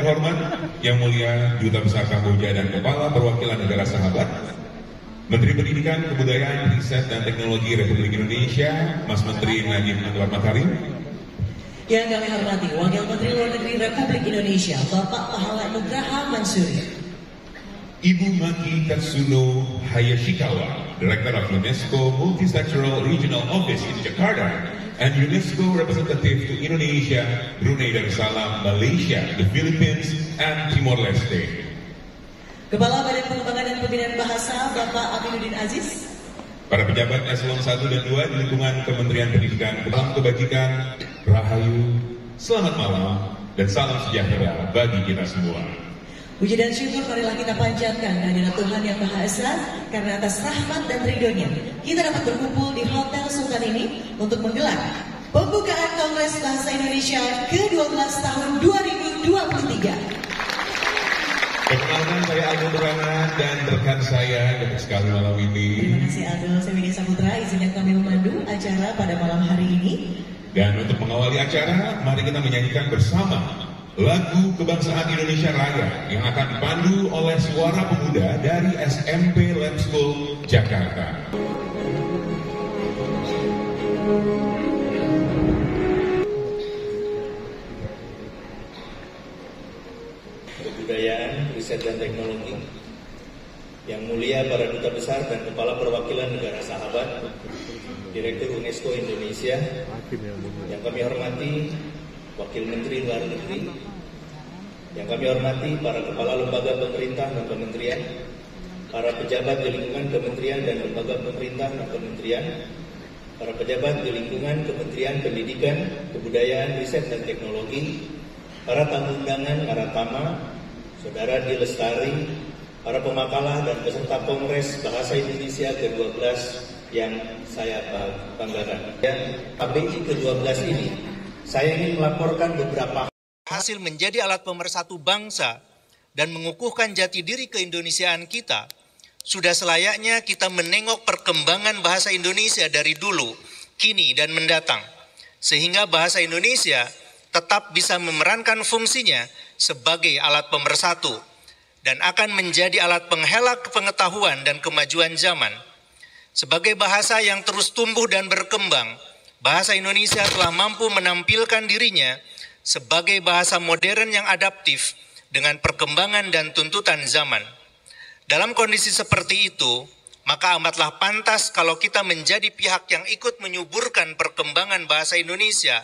terhormat, Yang Mulia Duta Besar Kamboja dan Kepala Perwakilan Negara Sahabat, Menteri Pendidikan, Kebudayaan, Riset dan Teknologi Republik Indonesia, Mas Menteri Nadiem Anwar Makarim. Yang kami hormati Wakil Menteri Luar Negeri Republik Indonesia, Bapak Pahala Nugraha Mansuri. Ibu Maki Katsuno Hayashikawa, Director of UNESCO Multisectoral Regional Office in Jakarta, and UNESCO Representative to Indonesia, Brunei Darussalam, Malaysia, the Philippines, and Timor-Leste. Kepala Badan Pengembangan dan Pembinaan Bahasa, Bapak Aminuddin Aziz. Para pejabat eselon 1 dan 2 di lingkungan Kementerian Pendidikan, Kebajikan, Rahayu, selamat malam, dan salam sejahtera bagi kita semua. Puji dan syukur marilah kita panjatkan kehadirat Tuhan Yang Maha Esa, karena atas rahmat dan ridhonya kita dapat berkumpul di Hotel Sultan ini untuk menggelar pembukaan Kongres Bahasa Indonesia ke-12 tahun 2023. Perkenalkan, saya Aldo Nurana dan rekan saya dapat sekali malam ini. Terima kasih Aldo, saya Widya Saputra, izinkan kami memandu acara pada malam hari ini. Dan untuk mengawali acara, mari kita menyanyikan bersama lagu Kebangsaan Indonesia Raya yang akan dipandu oleh suara pemuda dari SMP Lab School Jakarta. Kebudayaan, Riset dan Teknologi, Yang Mulia para Duta Besar dan Kepala Perwakilan Negara Sahabat, Direktur UNESCO Indonesia, yang kami hormati Wakil Menteri Luar Negeri, yang kami hormati para kepala lembaga pemerintah dan kementerian, para pejabat di lingkungan kementerian dan lembaga pemerintah dan kementerian, para pejabat di lingkungan Kementerian Pendidikan, Kebudayaan, Riset dan Teknologi, para tamu undangan, para tamu, Saudara Di Lestari, para pemakalah dan peserta Kongres Bahasa Indonesia ke-12 yang saya banggakan. Dan KBI ke-12 ini, saya ingin melaporkan beberapa hasil menjadi alat pemersatu bangsa dan mengukuhkan jati diri keindonesiaan kita. Sudah selayaknya kita menengok perkembangan bahasa Indonesia dari dulu, kini dan mendatang, sehingga bahasa Indonesia tetap bisa memerankan fungsinya sebagai alat pemersatu dan akan menjadi alat penghela pengetahuan dan kemajuan zaman. Sebagai bahasa yang terus tumbuh dan berkembang, bahasa Indonesia telah mampu menampilkan dirinya sebagai bahasa modern yang adaptif dengan perkembangan dan tuntutan zaman. Dalam kondisi seperti itu, maka amatlah pantas kalau kita menjadi pihak yang ikut menyuburkan perkembangan bahasa Indonesia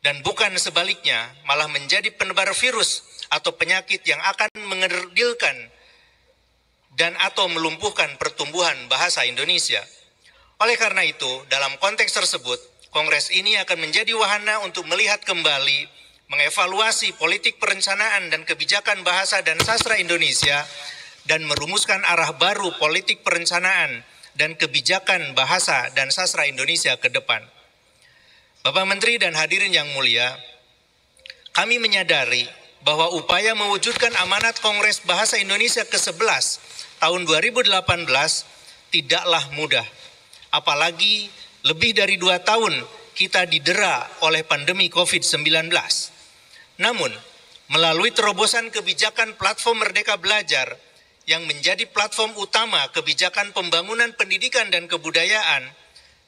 dan bukan sebaliknya, malah menjadi penebar virus atau penyakit yang akan mengerdilkan dan atau melumpuhkan pertumbuhan bahasa Indonesia. Oleh karena itu, dalam konteks tersebut, Kongres ini akan menjadi wahana untuk melihat kembali, mengevaluasi politik perencanaan dan kebijakan bahasa dan sastra Indonesia, dan merumuskan arah baru politik perencanaan dan kebijakan bahasa dan sastra Indonesia ke depan. Bapak Menteri dan hadirin yang mulia, kami menyadari bahwa upaya mewujudkan amanat Kongres Bahasa Indonesia ke-11 tahun 2018 tidaklah mudah. Apalagi lebih dari 2 tahun kita didera oleh pandemi COVID-19. Namun, melalui terobosan kebijakan platform Merdeka Belajar yang menjadi platform utama kebijakan pembangunan pendidikan dan kebudayaan,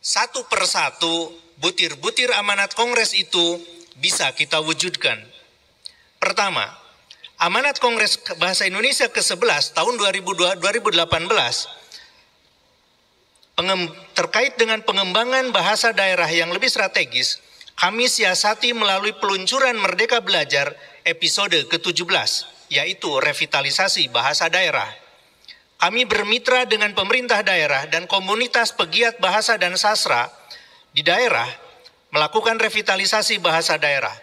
satu persatu butir-butir amanat Kongres itu bisa kita wujudkan. Pertama, amanat Kongres Bahasa Indonesia ke-11 tahun 2018 terkait dengan pengembangan bahasa daerah yang lebih strategis, kami siasati melalui peluncuran Merdeka Belajar episode ke-17, yaitu revitalisasi bahasa daerah. Kami bermitra dengan pemerintah daerah dan komunitas pegiat bahasa dan sastra di daerah melakukan revitalisasi bahasa daerah.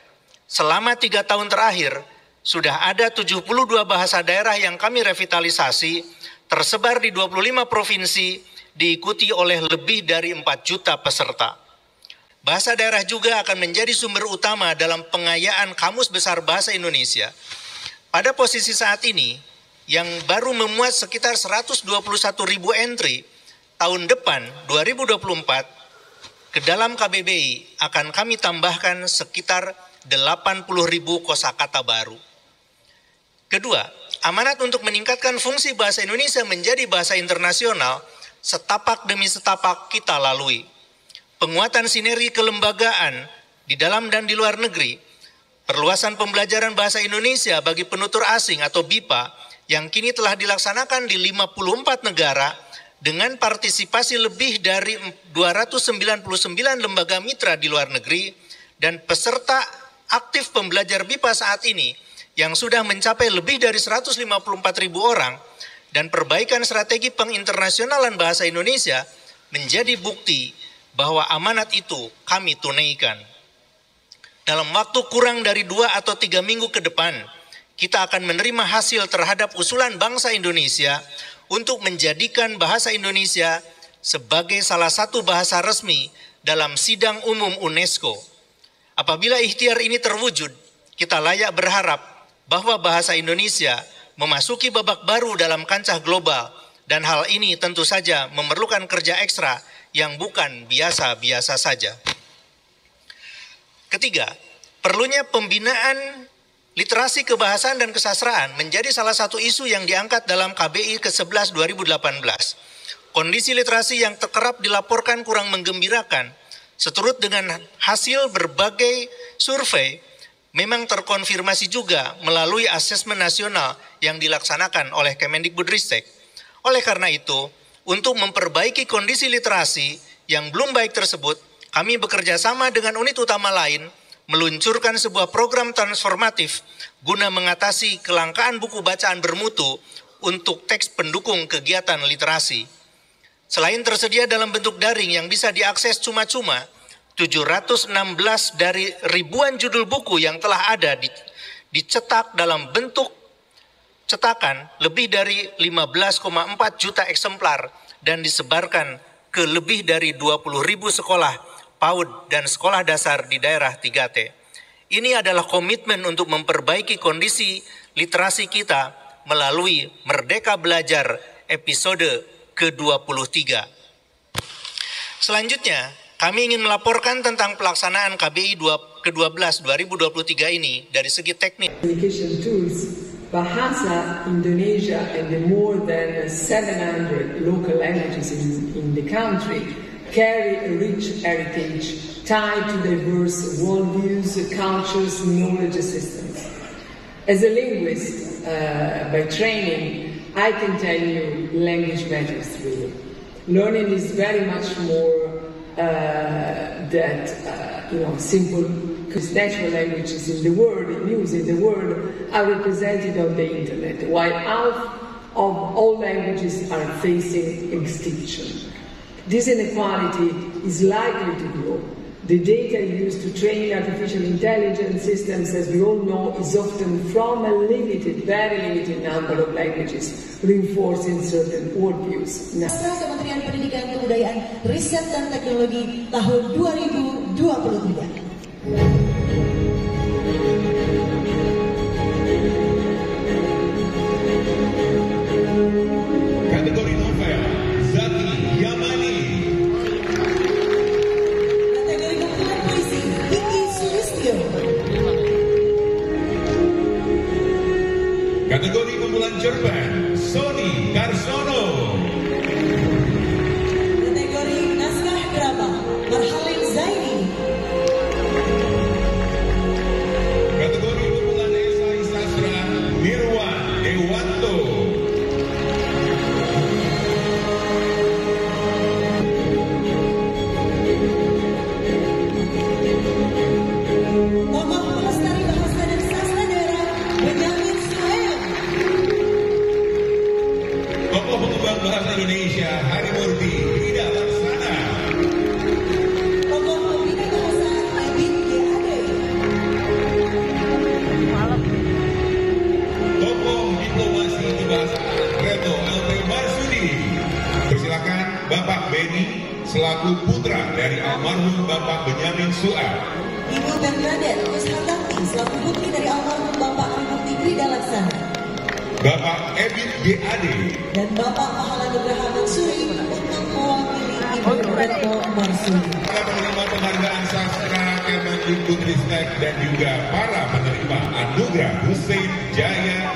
Selama 3 tahun terakhir, sudah ada 72 bahasa daerah yang kami revitalisasi, tersebar di 25 provinsi, diikuti oleh lebih dari 4 juta peserta. Bahasa daerah juga akan menjadi sumber utama dalam pengayaan Kamus Besar Bahasa Indonesia. Pada posisi saat ini, yang baru memuat sekitar 121.000 entry, tahun depan 2024, ke dalam KBBI akan kami tambahkan sekitar 80.000 kosakata baru. Kedua, amanat untuk meningkatkan fungsi bahasa Indonesia menjadi bahasa internasional setapak demi setapak kita lalui. Penguatan sinergi kelembagaan di dalam dan di luar negeri, perluasan pembelajaran bahasa Indonesia bagi penutur asing atau BIPA yang kini telah dilaksanakan di 54 negara dengan partisipasi lebih dari 299 lembaga mitra di luar negeri dan peserta aktif pembelajar BIPA saat ini yang sudah mencapai lebih dari 154.000 orang, dan perbaikan strategi penginternasionalan bahasa Indonesia menjadi bukti bahwa amanat itu kami tunaikan. Dalam waktu kurang dari 2 atau 3 minggu ke depan, kita akan menerima hasil terhadap usulan bangsa Indonesia untuk menjadikan bahasa Indonesia sebagai salah satu bahasa resmi dalam sidang umum UNESCO. Apabila ikhtiar ini terwujud, kita layak berharap bahwa bahasa Indonesia memasuki babak baru dalam kancah global, dan hal ini tentu saja memerlukan kerja ekstra yang bukan biasa-biasa saja. Ketiga, perlunya pembinaan literasi kebahasaan dan kesastraan menjadi salah satu isu yang diangkat dalam KBI ke-11 2018. Kondisi literasi yang kerap dilaporkan kurang menggembirakan, seturut dengan hasil berbagai survei, memang terkonfirmasi juga melalui asesmen nasional yang dilaksanakan oleh Kemendikbudristek. Oleh karena itu, untuk memperbaiki kondisi literasi yang belum baik tersebut, kami bekerja sama dengan unit utama lain meluncurkan sebuah program transformatif guna mengatasi kelangkaan buku bacaan bermutu untuk teks pendukung kegiatan literasi. Selain tersedia dalam bentuk daring yang bisa diakses cuma-cuma, 716 dari ribuan judul buku yang telah ada dicetak dalam bentuk cetakan lebih dari 15,4 juta eksemplar dan disebarkan ke lebih dari 20.000 sekolah PAUD dan sekolah dasar di daerah 3T. Ini adalah komitmen untuk memperbaiki kondisi literasi kita melalui Merdeka Belajar episode ke-23. Selanjutnya, kami ingin melaporkan tentang pelaksanaan KBI ke-12 2023 ini dari segi teknis. Communication tools, Bahasa Indonesia and the more than 700 local languages in the country carry a rich heritage tied to diverse worldviews, cultures, knowledge systems. As a linguist by training, I can tell you language matters really. Learning is very much more simple, because natural languages in the world, in use in the world, are represented on the internet, while half of all languages are facing extinction. This inequality is likely to grow. The data used to train artificial intelligence systems, as we all know, is often from a limited, very limited number of languages, reinforcing certain worldviews. Kementerian Pendidikan, Kebudayaan, Riset dan Teknologi tahun 2023. Kategori novel, Zaki Yamani. Kategori kumpulan puisi, Vicky Sulistyo. Kategori kumpulan cerpen, Sony Karsono. Kategori naskah drama, Marhalin Zaini. Kategori kumpulan esai sastra, Nirwan Dewanto. Tokoh pelestari bahasa dan sastra daerah, Benyamin Suhaib. Tokoh pengembang bahasa Indonesia, Harimurti Rida Laksana. Tokoh pembina bahasa, Ebit G.Ade. Tokoh diplomasi kebahasaan, Reto L.P. Marsudi. Persilakan Bapak Beni selaku putra dari almarhum Bapak Benyamin Suhaib. Ibu Bernadette Kushartanti selaku putri dari almarhum Bapak Harimurti Rida Laksana. Bapak Ebit G.Ade. Dan Bapak Pahala Nugraha Mansuri untuk mewakili Ibu Retno Marsudi. Para penerima penghargaan sastra Kemendikbudristek dan juga para penerima anugerah Hussein Jaya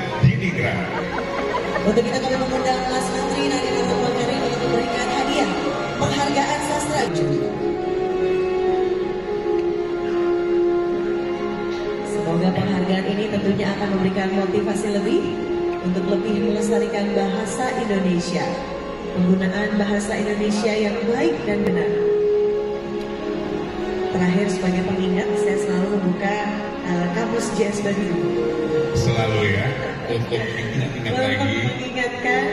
Untuk kita kami mengundang Mas Menteri Nadiem Makarim untuk memberikan hadiah penghargaan sastra. Semoga penghargaan ini tentunya akan memberikan motivasi lebih untuk lebih melestarikan bahasa Indonesia, penggunaan bahasa Indonesia yang baik dan benar. Terakhir sebagai pengingat, saya selalu membuka kamus JS Badulu. Selalu ya, untuk ingat-ingat lagi. Mengingatkan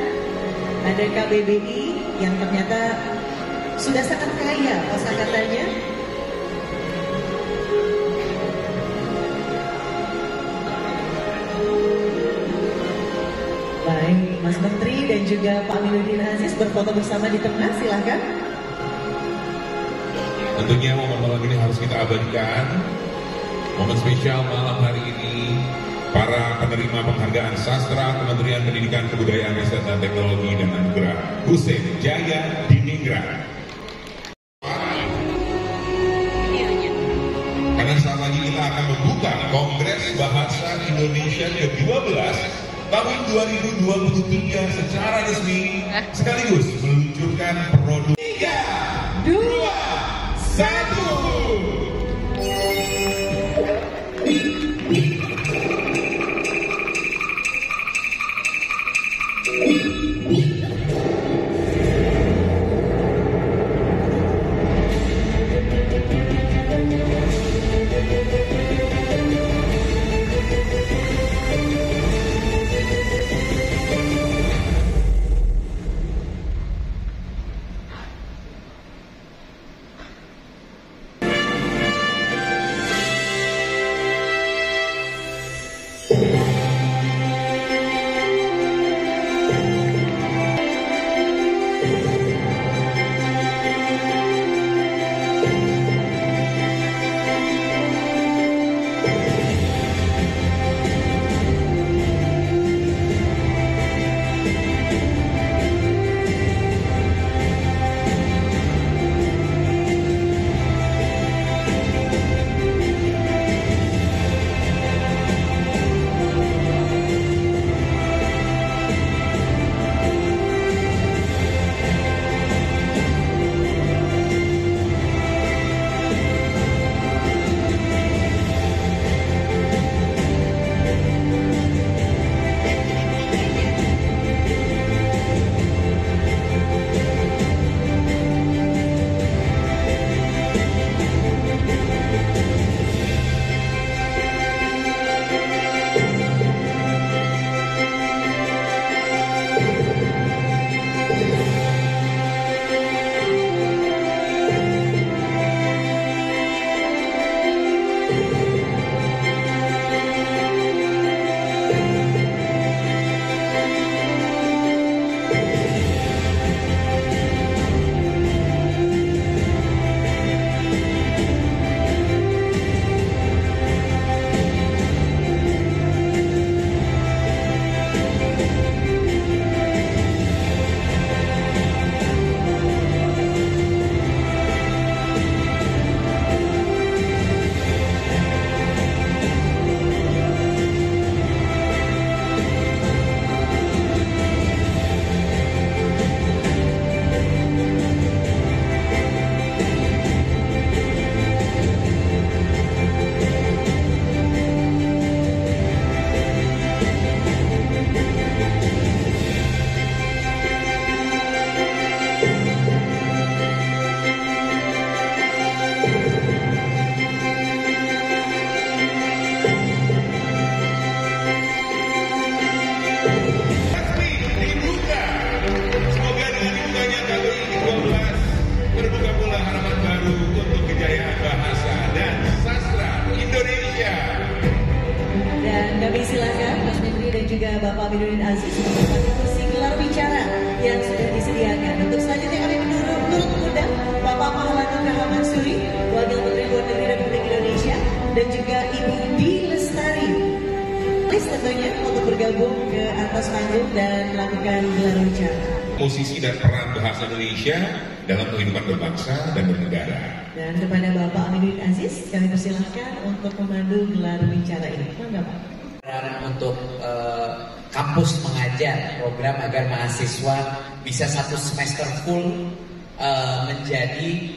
ada KBBI yang ternyata sudah sangat kaya kosakatanya. Baik, Mas Menteri dan juga Pak Aminuddin Aziz berfoto bersama di tengah, silakan. Tentunya momen-momen ini harus kita abadikan. Momen spesial malam hari ini, para penerima penghargaan sastra Kementerian Pendidikan Kebudayaan Riset dan Teknologi dan Anugerah Hussein Jaya Diningrat. Karena saat lagi kita akan membuka Kongres Bahasa Indonesia ke-12 tahun 2023 secara resmi, sekaligus meluncurkan produk 3, 2, 1. juga Bapak Aminuddin Aziz untuk menghadiri kursi gelar bicara yang sudah disediakan. Untuk selanjutnya kami turut mengundang Bapak Maulana Rahman Suri, Wakil Menteri Luar Negeri Republik Indonesia, dan juga Ibu Di Lestari. Tentunya untuk bergabung ke atas panggung dan melakukan gelar bicara. Posisi dan peran bahasa Indonesia dalam kehidupan berbangsa dan bernegara. Dan kepada Bapak Aminuddin Aziz, kami persilahkan untuk memandu gelar bicara ini. Mangga Pak. Untuk kampus mengajar program agar mahasiswa bisa 1 semester full menjadi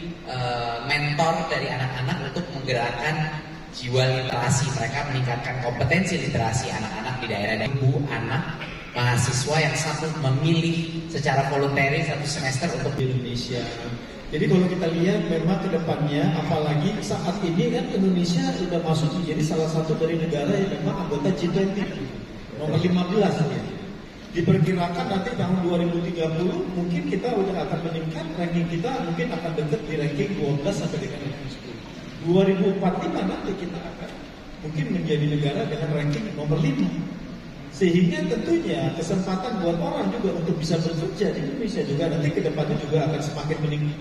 mentor dari anak-anak untuk menggerakkan jiwa literasi mereka, meningkatkan kompetensi literasi anak-anak di daerah. Dan ibu anak mahasiswa yang satu memilih secara voluntary 1 semester untuk di Indonesia. Jadi kalau kita lihat memang ke depannya, apalagi saat ini kan Indonesia sudah masuk menjadi salah satu dari negara yang memang anggota G20 nomor 15 ya. Diperkirakan nanti tahun 2030 mungkin kita udah akan meningkat, ranking kita mungkin akan dekat di ranking 12 sampai dengan ranking 10. 2045 nanti kita akan mungkin menjadi negara dengan ranking nomor 5. Sehingga tentunya kesempatan buat orang juga untuk bisa bekerja di Indonesia juga nanti ke depannya juga akan semakin meningkat.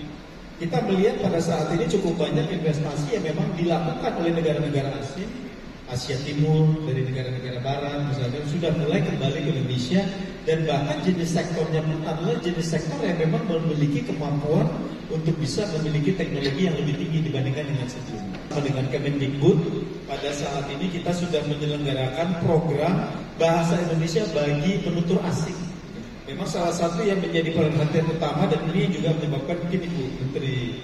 Kita melihat pada saat ini cukup banyak investasi yang memang dilakukan oleh negara-negara asing, Asia Timur, dari negara-negara Barat misalnya sudah mulai kembali ke Indonesia, dan bahkan jenis sektornya pun adalah jenis sektor yang memang memiliki kemampuan untuk bisa memiliki teknologi yang lebih tinggi dibandingkan dengan sebelumnya. Dengan Kemendikbud pada saat ini kita sudah menyelenggarakan program bahasa Indonesia bagi penutur asing. Memang salah satu yang menjadi perhatian utama dan ini juga menyebabkan mungkin Ibu Menteri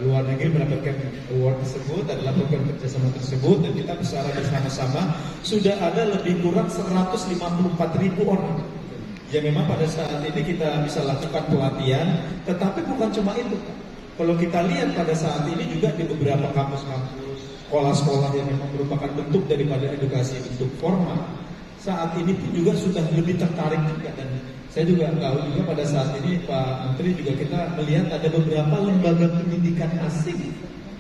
Luar Negeri mendapatkan award tersebut adalah program kerjasama tersebut, dan kita bersama-sama sudah ada lebih kurang 154.000 orang yang memang pada saat ini kita bisa lakukan pelatihan. Tetapi bukan cuma itu, kalau kita lihat pada saat ini juga di beberapa kampus-kampus, sekolah-sekolah yang memang merupakan bentuk daripada edukasi bentuk formal, saat ini pun juga sudah lebih tertarik juga. Dan saya juga tahu juga pada saat ini Pak Menteri juga kita melihat ada beberapa lembaga pendidikan asing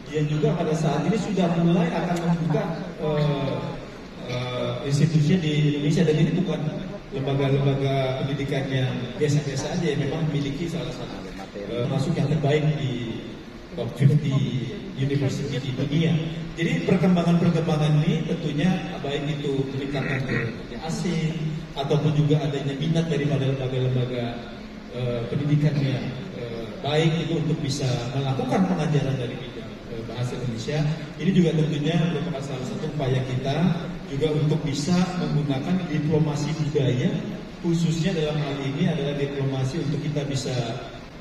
yang juga pada saat ini sudah mulai akan membuka institusinya di Indonesia, dan ini bukan lembaga-lembaga pendidikan yang biasa-biasa aja yang memang memiliki salah satu masuk yang terbaik di top 50 university di dunia. Jadi perkembangan-perkembangan ini tentunya baik itu peningkatan asing ataupun juga adanya minat daripada lembaga-lembaga pendidikan yang baik itu untuk bisa melakukan pengajaran dari bidang bahasa Indonesia. Ini juga tentunya merupakan salah satu upaya kita juga untuk bisa menggunakan diplomasi budaya, khususnya dalam hal ini adalah diplomasi untuk kita bisa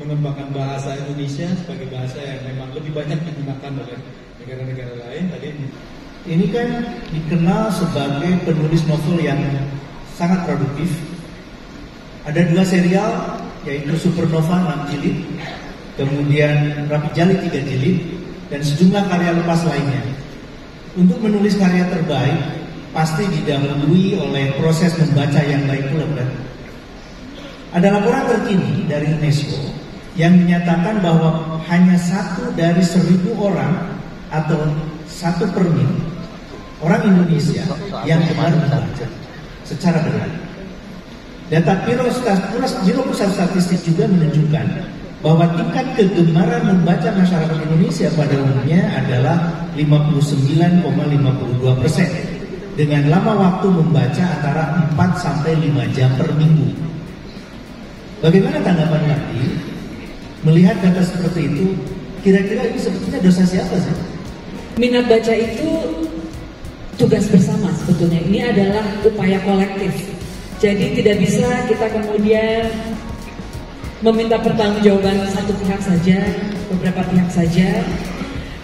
mengembangkan bahasa Indonesia sebagai bahasa yang memang lebih banyak digunakan oleh negara-negara lain. Tadi ini kan dikenal sebagai penulis novel yang sangat produktif. Ada 2 serial, yaitu Supernova 6 jilid, kemudian Rapi Jali 3 jilid, dan sejumlah karya lepas lainnya. Untuk menulis karya terbaik pasti didahului oleh proses membaca yang baik pula, kan? Ada laporan terkini dari UNESCO yang menyatakan bahwa hanya 1 dari 1.000 orang atau 1 per mil orang Indonesia yang gemar membaca secara benar. Data Biro Pusat Statistik juga menunjukkan bahwa tingkat kegemaran membaca masyarakat Indonesia pada umumnya adalah 59,52% dengan lama waktu membaca antara 4 sampai 5 jam per minggu. Bagaimana tanggapan Marty? Melihat data seperti itu, kira-kira ini sebetulnya dosa siapa sih? Minat baca itu tugas bersama sebetulnya. Ini adalah upaya kolektif. Jadi tidak bisa kita kemudian meminta pertanggungjawaban satu pihak saja, beberapa pihak saja.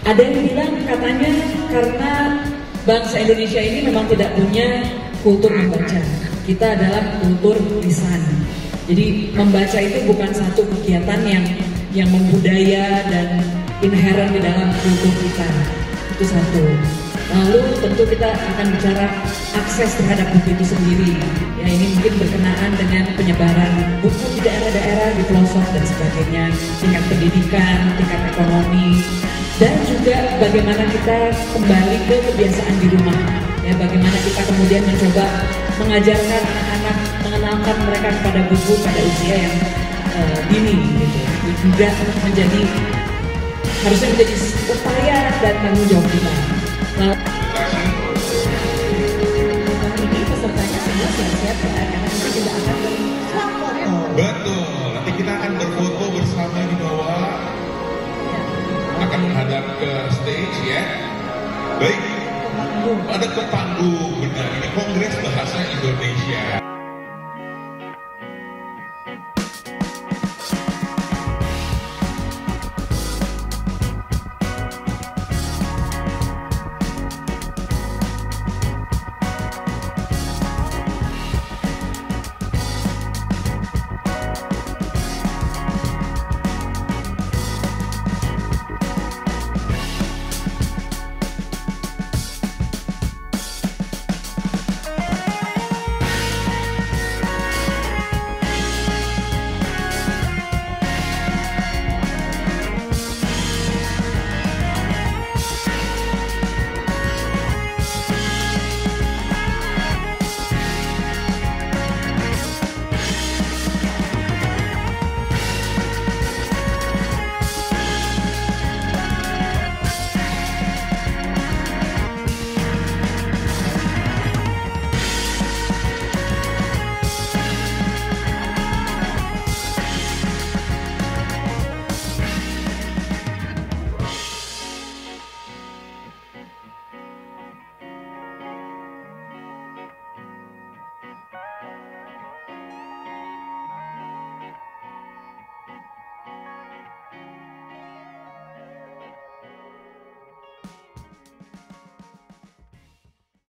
Ada yang bilang katanya karena bangsa Indonesia ini memang tidak punya kultur membaca. Kita adalah kultur lisan. Jadi membaca itu bukan satu kegiatan yang membudaya dan inherent di dalam kultur kita. Itu satu. Lalu tentu kita akan bicara akses terhadap buku itu sendiri. Ya, ini mungkin berkenaan dengan penyebaran buku di daerah-daerah, di pelosok dan sebagainya, tingkat pendidikan, tingkat ekonomi, dan juga bagaimana kita kembali ke kebiasaan di rumah. Ya, bagaimana kita kemudian mencoba mengajarkan anak-anak, mengenalkan mereka kepada buku pada usia yang dini, gitu. Juga harusnya menjadi upaya dan tanggung jawab kita. Ini pesertanya semua siap-siap ya, karena kita juga akan bersuap foto. Betul, nanti kita akan berfoto bersama di bawah, akan menghadap ke stage ya. Baik, ada ke panggung, benar, ini Kongres Bahasa Indonesia.